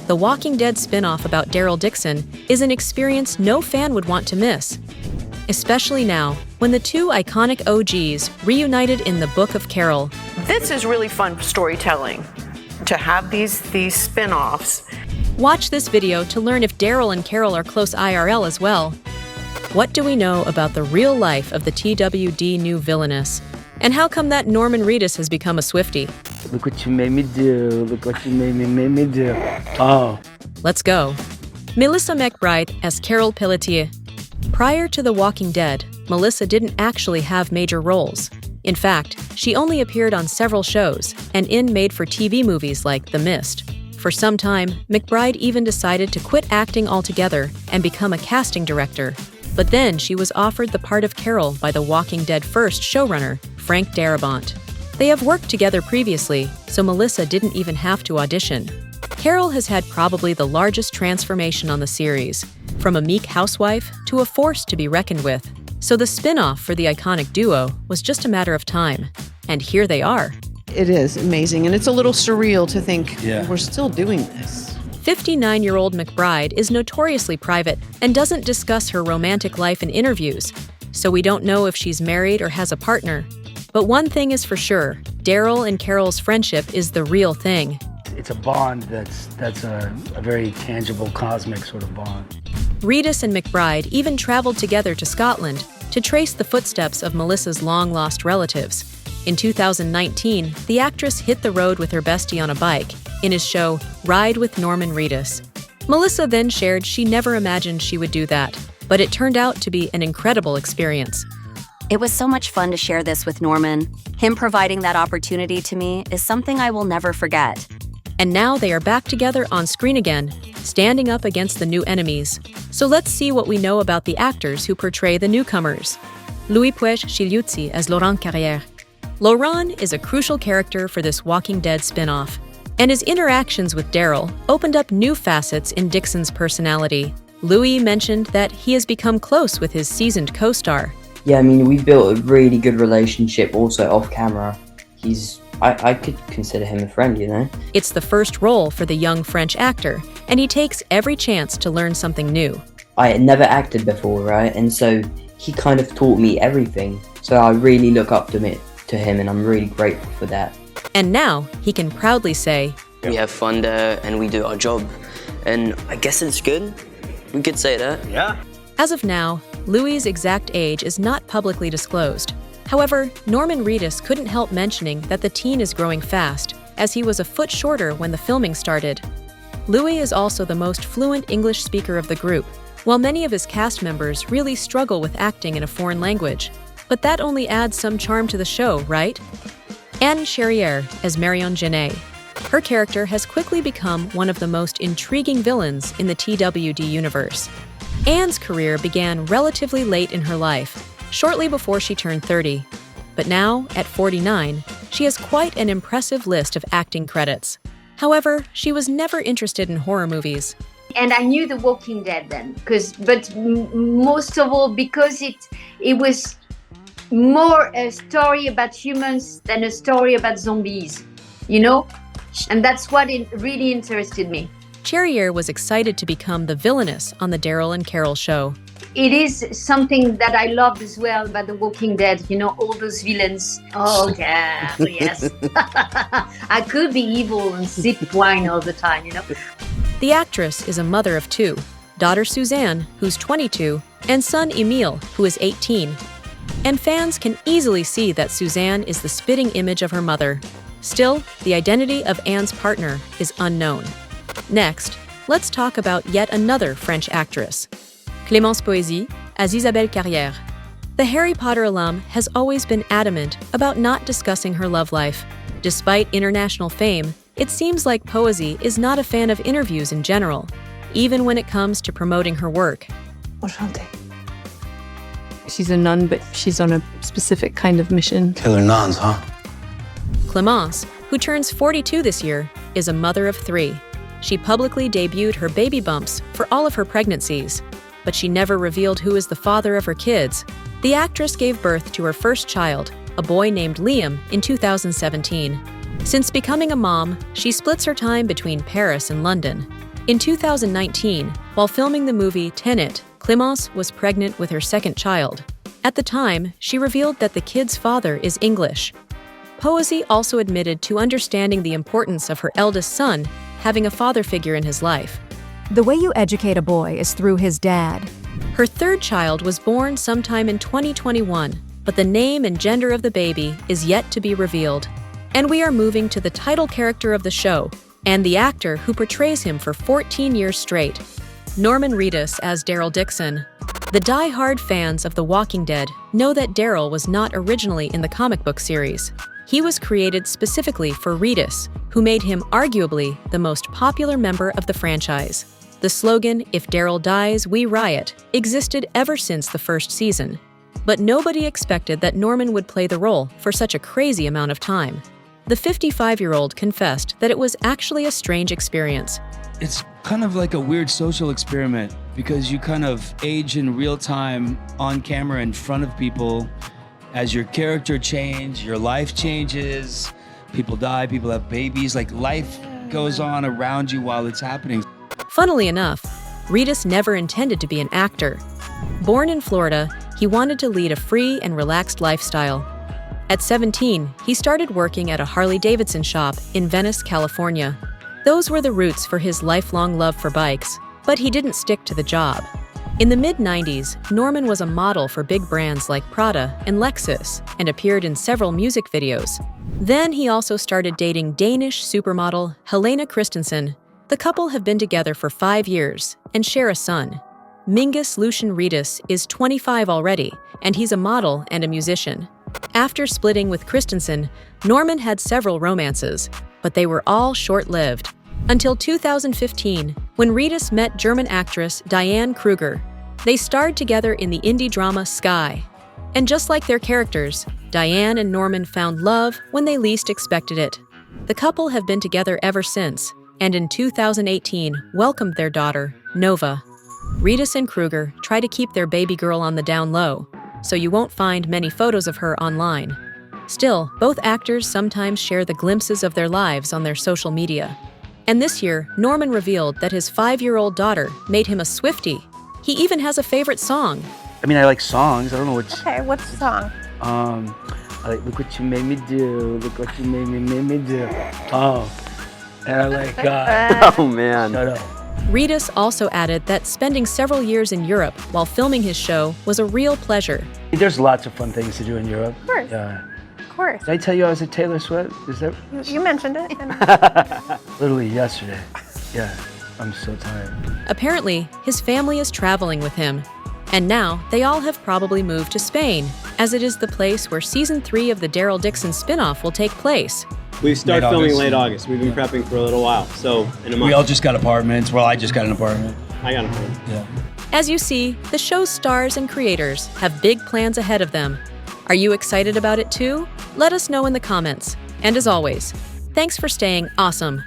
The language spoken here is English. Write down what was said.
the Walking Dead spin-off about Daryl Dixon is an experience no fan would want to miss. Especially now, when the two iconic OGs reunited in the Book of Carol. This is really fun storytelling, to have these spin-offs. Watch this video to learn if Daryl and Carol are close IRL as well. What do we know about the real life of the TWD new villainess? And how come that Norman Reedus has become a Swiftie? Look what you made me do. Look what you made me do. Oh. Let's go. Melissa McBride as Carol Pelletier. Prior to The Walking Dead, Melissa didn't actually have major roles. In fact, she only appeared on several shows and in made-for-TV movies like The Mist. For some time, McBride even decided to quit acting altogether and become a casting director. But then she was offered the part of Carol by The Walking Dead first showrunner, Frank Darabont. They have worked together previously, so Melissa didn't even have to audition. Carol has had probably the largest transformation on the series, from a meek housewife to a force to be reckoned with. So the spin-off for the iconic duo was just a matter of time. And here they are. It is amazing, and it's a little surreal to think we're still doing this. 59-year-old McBride is notoriously private and doesn't discuss her romantic life in interviews, so we don't know if she's married or has a partner. But one thing is for sure, Daryl and Carol's friendship is the real thing. It's a bond that's a very tangible, cosmic sort of bond. Reedus and McBride even traveled together to Scotland to trace the footsteps of Melissa's long-lost relatives. In 2019, the actress hit the road with her bestie on a bike in his show Ride with Norman Reedus. Melissa then shared she never imagined she would do that, but it turned out to be an incredible experience. It was so much fun to share this with Norman. Him providing that opportunity to me is something I will never forget. And now they are back together on screen again, standing up against the new enemies. So let's see what we know about the actors who portray the newcomers. Louis Puech Scigliuzzi as Laurent Charrier. Laurent is a crucial character for this Walking Dead spin-off, and his interactions with Daryl opened up new facets in Dixon's personality. Louis mentioned that he has become close with his seasoned co-star. Yeah, I mean, we built a really good relationship also off camera. I could consider him a friend, you know? It's the first role for the young French actor, and he takes every chance to learn something new. I had never acted before, right? And so he kind of taught me everything. So I really look up to him, and I'm really grateful for that. And now he can proudly say, we have fun there and we do our job. And I guess it's good. We could say that. Yeah. As of now, Louis' exact age is not publicly disclosed. However, Norman Reedus couldn't help mentioning that the teen is growing fast, as he was a foot shorter when the filming started. Louis is also the most fluent English speaker of the group, while many of his cast members really struggle with acting in a foreign language. But that only adds some charm to the show, right? And Charrier as Marion Genet. Her character has quickly become one of the most intriguing villains in the TWD universe. Anne's career began relatively late in her life, shortly before she turned 30. But now, at 49, she has quite an impressive list of acting credits. However, she was never interested in horror movies. And I knew The Walking Dead then, but most of all because it was more a story about humans than a story about zombies, you know? And that's what really interested me. Charrier was excited to become the villainess on the Daryl and Carol show. It is something that I loved as well about The Walking Dead, you know, all those villains. Oh, yeah, yes. I could be evil and sip wine all the time, you know. The actress is a mother of two, daughter Suzanne, who's 22, and son Emile, who is 18. And fans can easily see that Suzanne is the spitting image of her mother. Still, the identity of Anne's partner is unknown. Next, let's talk about yet another French actress, Clémence Poésy as Isabelle Carrier. The Harry Potter alum has always been adamant about not discussing her love life. Despite international fame, it seems like Poésy is not a fan of interviews in general, even when it comes to promoting her work. Enchantée. She's a nun, but she's on a specific kind of mission. Killer nuns, huh? Clémence, who turns 42 this year, is a mother of 3. She publicly debuted her baby bumps for all of her pregnancies, but she never revealed who is the father of her kids. The actress gave birth to her first child, a boy named Liam, in 2017. Since becoming a mom, she splits her time between Paris and London. In 2019, while filming the movie Tenet, Clémence was pregnant with her second child. At the time, she revealed that the kid's father is English. Poésy also admitted to understanding the importance of her eldest son having a father figure in his life. The way you educate a boy is through his dad. Her third child was born sometime in 2021, but the name and gender of the baby is yet to be revealed. And we are moving to the title character of the show and the actor who portrays him for 14 years straight, Norman Reedus as Daryl Dixon. The die-hard fans of The Walking Dead know that Daryl was not originally in the comic book series. He was created specifically for Reedus, who made him arguably the most popular member of the franchise. The slogan, "If Daryl dies, we riot," existed ever since the first season. But nobody expected that Norman would play the role for such a crazy amount of time. The 55-year-old confessed that it was actually a strange experience. It's kind of like a weird social experiment because you kind of age in real time on camera in front of people. As your character changes, your life changes, people die, people have babies, like life goes on around you while it's happening. Funnily enough, Reedus never intended to be an actor. Born in Florida, he wanted to lead a free and relaxed lifestyle. At 17, he started working at a Harley-Davidson shop in Venice, California. Those were the roots for his lifelong love for bikes, but he didn't stick to the job. In the mid-90s, Norman was a model for big brands like Prada and Lexus and appeared in several music videos. Then he also started dating Danish supermodel Helena Christensen. The couple have been together for 5 years and share a son. Mingus Lucian Reedus is 25 already, and he's a model and a musician. After splitting with Christensen, Norman had several romances, but they were all short-lived. Until 2015, when Reedus met German actress Diane Kruger. They starred together in the indie drama Sky. And just like their characters, Diane and Norman found love when they least expected it. The couple have been together ever since, and in 2018 welcomed their daughter, Nova. Reedus and Kruger try to keep their baby girl on the down low, so you won't find many photos of her online. Still, both actors sometimes share the glimpses of their lives on their social media. And this year, Norman revealed that his 5-year-old daughter made him a Swiftie. He even has a favorite song. I mean, I like songs. I don't know which. Okay, what's the song? I like "Look What You Made Me Do." Look what you made me do. Oh, and I like. Oh man. Shut up. Reedus also added that spending several years in Europe while filming his show was a real pleasure. There's lots of fun things to do in Europe. Of course. Yeah. Of course. Did I tell you I was at Taylor Swift? Is that? You mentioned it. Literally yesterday. Yeah. I'm so tired. Apparently, his family is traveling with him. And now, they all have probably moved to Spain, as it is the place where Season 3 of the Daryl Dixon spinoff will take place. We start filming late August. We've been prepping for a little while, so in a month. We all just got apartments. Well, I just got an apartment. I got an apartment. Yeah. As you see, the show's stars and creators have big plans ahead of them. Are you excited about it too? Let us know in the comments. And as always, thanks for staying awesome.